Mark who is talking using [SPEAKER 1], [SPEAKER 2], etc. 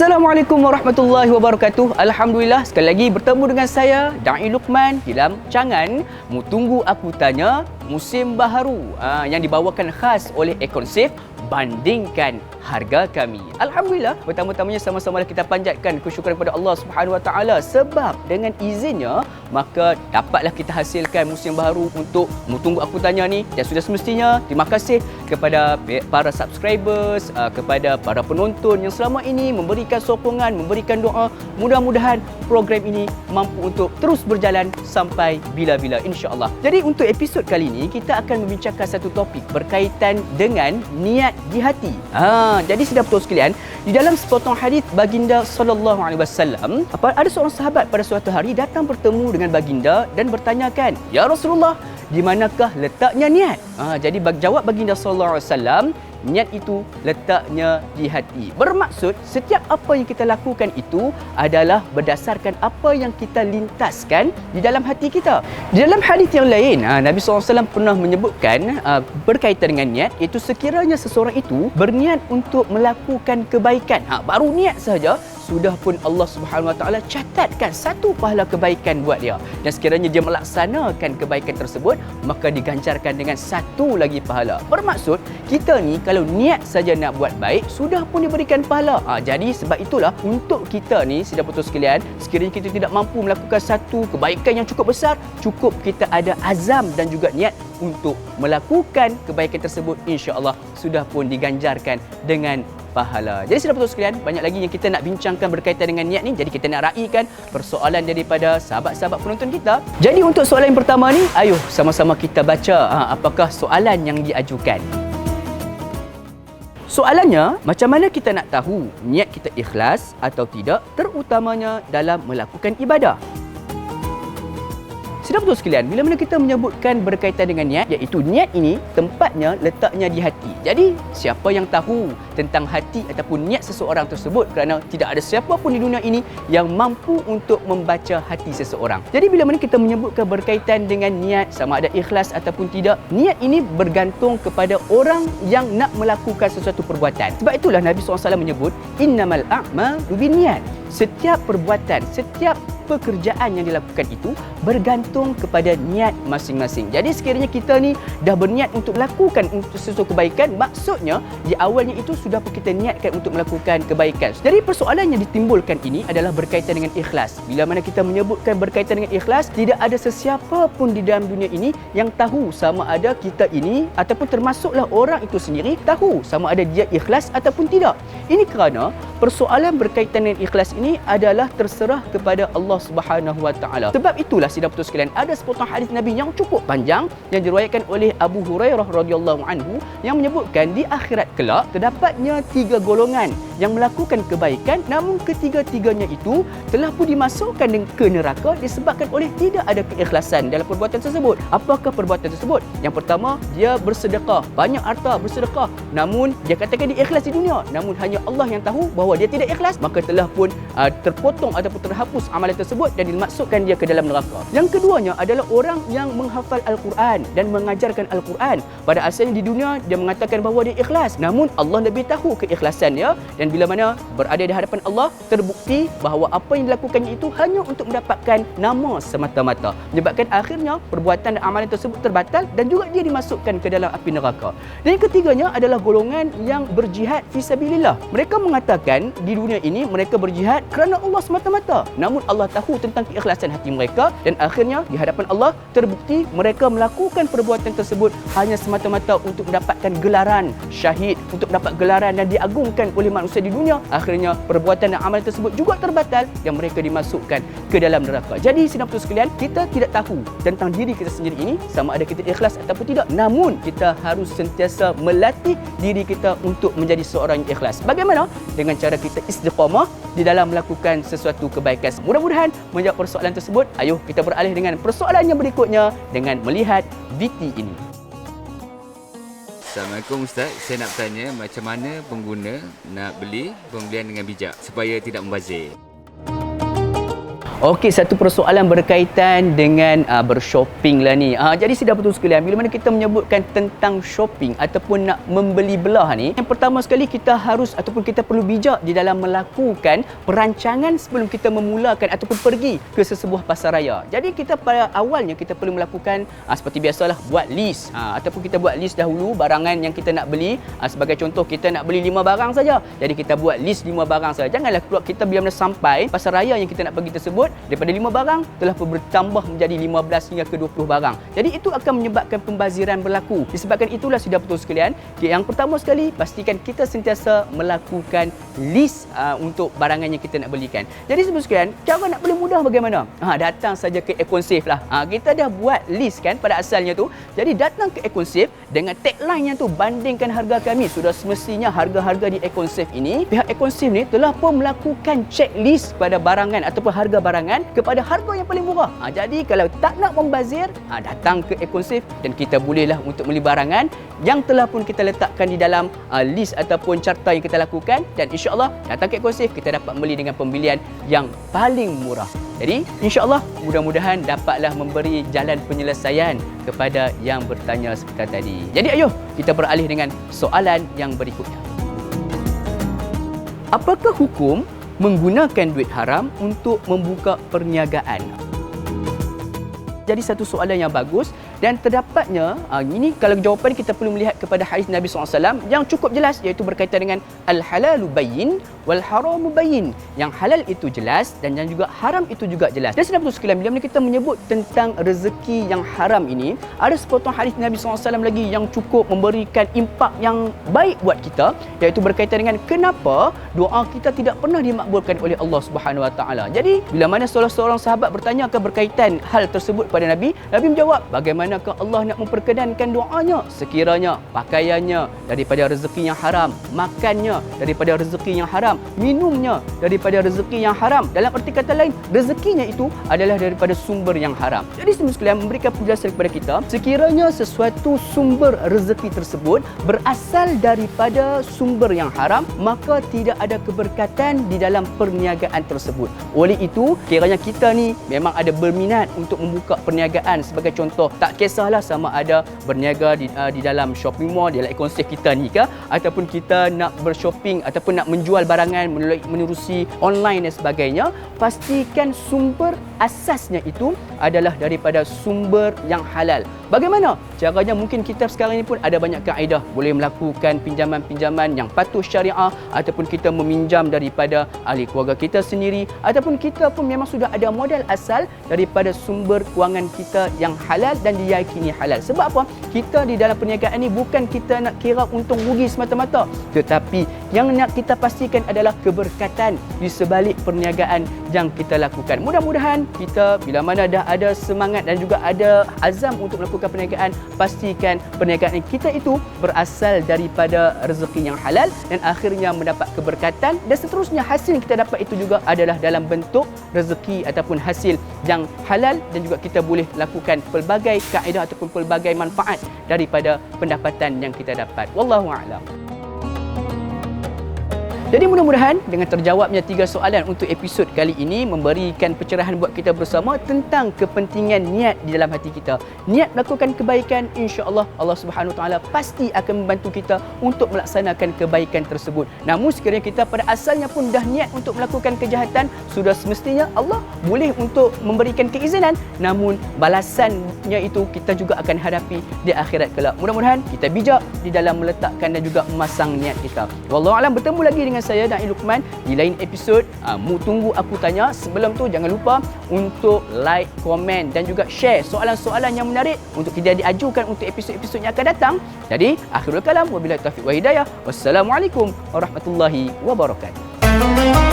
[SPEAKER 1] Assalamualaikum warahmatullahi wabarakatuh. Alhamdulillah sekali lagi bertemu dengan saya Da'i Luqman dalam rancangan Mu Tunggu Aku Tanya musim baharu yang dibawakan khas oleh Econsave. Bandingkan harga kami. Alhamdulillah, pertama-tamanya sama-sama kita panjatkan kesyukuran kepada Allah Subhanahu Wa Taala sebab dengan izinnya maka dapatlah kita hasilkan musim baharu untuk Mu Tunggu Aku Tanya ni. Dan sudah semestinya terima kasih kepada para subscribers, kepada para penonton yang selama ini memberikan sokongan, memberikan doa. Mudah-mudahan program ini mampu untuk terus berjalan sampai bila-bila insya-Allah. Jadi untuk episod kali ini kita akan membincangkan satu topik berkaitan dengan niat di hati. Jadi sedang betul sekalian, di dalam sepotong hadis baginda sallallahu alaihi wasallam, ada seorang sahabat pada suatu hari datang bertemu dengan baginda dan bertanyakan, "Ya Rasulullah, di manakah letaknya niat?" Jadi jawab baginda sallallahu alaihi wasallam, niat itu letaknya di hati. Bermaksud setiap apa yang kita lakukan itu adalah berdasarkan apa yang kita lintaskan di dalam hati kita. Di dalam hadis yang lain, Nabi SAW pernah menyebutkan berkaitan dengan niat, itu sekiranya seseorang itu berniat untuk melakukan kebaikan, baru niat sahaja sudah pun Allah Subhanahu Wa Taala catatkan satu pahala kebaikan buat dia. Dan sekiranya dia melaksanakan kebaikan tersebut, maka diganjarkan dengan satu lagi pahala. Bermaksud kita ni kalau niat saja nak buat baik, sudah pun diberikan pahala. Jadi sebab itulah untuk kita ni sedang betul sekalian, sekiranya kita tidak mampu melakukan satu kebaikan yang cukup besar, cukup kita ada azam dan juga niat untuk melakukan kebaikan tersebut, insya-Allah sudah pun diganjarkan dengan pahala. Jadi sudah betul sekalian, banyak lagi yang kita nak bincangkan berkaitan dengan niat ni. Jadi kita nak raikan persoalan daripada sahabat-sahabat penonton kita. Jadi untuk soalan yang pertama ni, ayuh sama-sama kita baca apakah soalan yang diajukan. Soalannya, macam mana kita nak tahu niat kita ikhlas atau tidak, terutamanya dalam melakukan ibadah? Sudah betul sekalian, bila mana kita menyebutkan berkaitan dengan niat, iaitu niat ini tempatnya letaknya di hati. Jadi siapa yang tahu tentang hati ataupun niat seseorang tersebut, kerana tidak ada siapa pun di dunia ini yang mampu untuk membaca hati seseorang. Jadi bila mana kita menyebutkan berkaitan dengan niat, sama ada ikhlas ataupun tidak, niat ini bergantung kepada orang yang nak melakukan sesuatu perbuatan. Sebab itulah Nabi SAW menyebut innamal a'malu binniyat. Setiap perbuatan, setiap pekerjaan yang dilakukan itu bergantung kepada niat masing-masing. Jadi sekiranya kita ni dah berniat untuk melakukan sesuatu kebaikan, maksudnya di awalnya itu sudah pun kita niatkan untuk melakukan kebaikan. Jadi persoalan yang ditimbulkan ini adalah berkaitan dengan ikhlas. Bila mana kita menyebutkan berkaitan dengan ikhlas, tidak ada sesiapa pun di dalam dunia ini yang tahu sama ada kita ini ataupun termasuklah orang itu sendiri tahu sama ada dia ikhlas ataupun tidak. Ini kerana persoalan berkaitan dengan ikhlas ini adalah terserah kepada Allah Subhanahu Wa Taala. Sebab itulah sidang betul sekalian, ada sepotong hadis Nabi yang cukup panjang yang diriwayatkan oleh Abu Hurairah radhiyallahu anhu yang menyebutkan di akhirat kelak terdapatnya 3 golongan yang melakukan kebaikan, namun ketiga-tiganya itu telah pun dimasukkan ke neraka disebabkan oleh tidak ada keikhlasan dalam perbuatan tersebut. Apakah perbuatan tersebut? Yang pertama, dia bersedekah, banyak harta bersedekah, namun dia katakan dia ikhlas di dunia, namun hanya Allah yang tahu bahawa dia tidak ikhlas, maka telah pun terpotong ataupun terhapus amalan tersebut dan dimasukkan dia ke dalam neraka. Yang keduanya adalah orang yang menghafal Al-Quran dan mengajarkan Al-Quran. Pada asalnya di dunia dia mengatakan bahawa dia ikhlas, namun Allah lebih tahu keikhlasan dia, dan bila mana berada di hadapan Allah terbukti bahawa apa yang dilakukannya itu hanya untuk mendapatkan nama semata-mata, menyebabkan akhirnya perbuatan dan amalan tersebut terbatal dan juga dia dimasukkan ke dalam api neraka. Dan yang ketiganya adalah golongan yang berjihad fisabilillah. Mereka mengatakan di dunia ini mereka berjihad kerana Allah semata-mata, namun Allah tahu tentang keikhlasan hati mereka dan akhirnya di hadapan Allah terbukti mereka melakukan perbuatan tersebut hanya semata-mata untuk mendapatkan gelaran syahid, untuk dapat gelaran dan diagungkan oleh manusia di dunia. Akhirnya perbuatan dan amalan tersebut juga terbatal dan mereka dimasukkan ke dalam neraka. Jadi sidang betul sekalian, kita tidak tahu tentang diri kita sendiri ini sama ada kita ikhlas ataupun tidak, namun kita harus sentiasa melatih diri kita untuk menjadi seorang yang ikhlas. Bagaimana? Dengan cara kita istiqamah di dalam melakukan sesuatu kebaikan. Mudah-mudahan menjawab persoalan tersebut. Ayuh kita beralih dengan persoalan yang berikutnya dengan melihat VT ini.
[SPEAKER 2] Assalamualaikum Ustaz, saya nak bertanya macam mana pengguna nak beli pembelian dengan bijak supaya tidak membazir.
[SPEAKER 1] Okey, satu persoalan berkaitan dengan bershopping lah ni. Jadi sidang betul sekalian, bila mana kita menyebutkan tentang shopping ataupun nak membeli belah ni, yang pertama sekali kita harus ataupun kita perlu bijak di dalam melakukan perancangan sebelum kita memulakan ataupun pergi ke sesebuah pasar raya. Jadi kita pada awalnya kita perlu melakukan seperti biasalah, buat list ataupun kita buat list dahulu barangan yang kita nak beli. Sebagai contoh, kita nak beli 5 barang saja. Jadi kita buat list 5 barang saja. Janganlah keluar kita bila mana sampai pasar raya yang kita nak pergi tersebut, daripada 5 barang telah bertambah menjadi 15 hingga ke 20 barang. Jadi itu akan menyebabkan pembaziran berlaku. Disebabkan itulah sudah betul sekalian, yang pertama sekali pastikan kita sentiasa melakukan list untuk barangan yang kita nak belikan. Jadi betul sekalian, cara nak beli mudah bagaimana? Datang saja ke Econsave lah. Kita dah buat list kan pada asalnya tu. Jadi datang ke Econsave dengan tagline yang tu, bandingkan harga kami. Sudah semestinya harga-harga di Econsave ini, pihak Econsave ni telah pun melakukan checklist pada barangan ataupun harga barangan kepada harga yang paling murah. Jadi kalau tak nak membazir, datang ke Econsave dan kita bolehlah untuk beli barangan yang telah pun kita letakkan di dalam list ataupun carta yang kita lakukan, dan insya-Allah datang ke Econsave kita dapat membeli dengan pembelian yang paling murah. Jadi insya-Allah mudah-mudahan dapatlah memberi jalan penyelesaian kepada yang bertanya seperti tadi. Jadi ayuh kita beralih dengan soalan yang berikutnya. Apakah hukum menggunakan duit haram untuk membuka perniagaan? Jadi satu soalan yang bagus, dan terdapatnya ini kalau jawapan kita perlu melihat kepada hadis Nabi SAW yang cukup jelas, iaitu berkaitan dengan al-halalu bayyin wal haramu bayyin. Yang halal itu jelas dan yang juga haram itu juga jelas. Dan sedang betul sekalian, bila kita menyebut tentang rezeki yang haram ini, ada sepotong hadis Nabi SAW lagi yang cukup memberikan impak yang baik buat kita, iaitu berkaitan dengan kenapa doa kita tidak pernah dimakbulkan oleh Allah Subhanahu Wa Taala. Jadi bila mana salah seorang sahabat bertanya berkaitan hal tersebut pada Nabi, Nabi menjawab, bagaimanakah Allah nak memperkenankan doanya sekiranya pakaiannya daripada rezeki yang haram, makannya daripada rezeki yang haram, minumnya daripada rezeki yang haram. Dalam arti kata lain, rezekinya itu adalah daripada sumber yang haram. Jadi semua sekalian, memberikan penjelasan kepada kita, sekiranya sesuatu sumber rezeki tersebut berasal daripada sumber yang haram, maka tidak ada keberkatan di dalam perniagaan tersebut. Oleh itu, kiranya kita ni memang ada berminat untuk membuka perniagaan. Sebagai contoh, tak kisahlah sama ada berniaga di dalam shopping mall, di dalam Econsave kita ni ke, ataupun kita nak bershopping ataupun nak menjual barangan menerusi online dan sebagainya, pastikan sumber asasnya itu adalah daripada sumber yang halal. Bagaimana caranya? Mungkin kita sekarang ini pun ada banyak kaedah, boleh melakukan pinjaman-pinjaman yang patuh syariah, ataupun kita meminjam daripada ahli keluarga kita sendiri, ataupun kita pun memang sudah ada modal asal daripada sumber kewangan kita yang halal dan diyakini halal. Sebab apa? Kita di dalam perniagaan ini bukan kita nak kira untung rugi semata-mata, tetapi yang nak kita pastikan adalah keberkatan di sebalik perniagaan yang kita lakukan. Mudah-mudahan kita bila mana dah ada semangat dan juga ada azam untuk melakukan perniagaan, pastikan perniagaan kita itu berasal daripada rezeki yang halal dan akhirnya mendapat keberkatan, dan seterusnya hasil yang kita dapat itu juga adalah dalam bentuk rezeki ataupun hasil yang halal, dan juga kita boleh lakukan pelbagai kaedah ataupun pelbagai manfaat daripada pendapatan yang kita dapat. Wallahu a'lam. Jadi mudah-mudahan dengan terjawabnya 3 soalan untuk episod kali ini memberikan pencerahan buat kita bersama tentang kepentingan niat di dalam hati kita. Niat melakukan kebaikan, insya-Allah Allah Subhanahu Taala pasti akan membantu kita untuk melaksanakan kebaikan tersebut. Namun sekiranya kita pada asalnya pun dah niat untuk melakukan kejahatan, sudah semestinya Allah boleh untuk memberikan keizinan, namun balasannya itu kita juga akan hadapi di akhirat kelak. Mudah-mudahan kita bijak di dalam meletakkan dan juga memasang niat kita. Wallahu a'lam. Bertemu lagi dengan saya Da'i Luqman di lain episod Tunggu Aku Tanya. Sebelum tu jangan lupa untuk like, komen dan juga share soalan-soalan yang menarik untuk kita diajukan untuk episod-episod yang akan datang. Jadi akhirul kalam, wabillahi taufiq wa hidayah. Wassalamualaikum warahmatullahi wabarakatuh.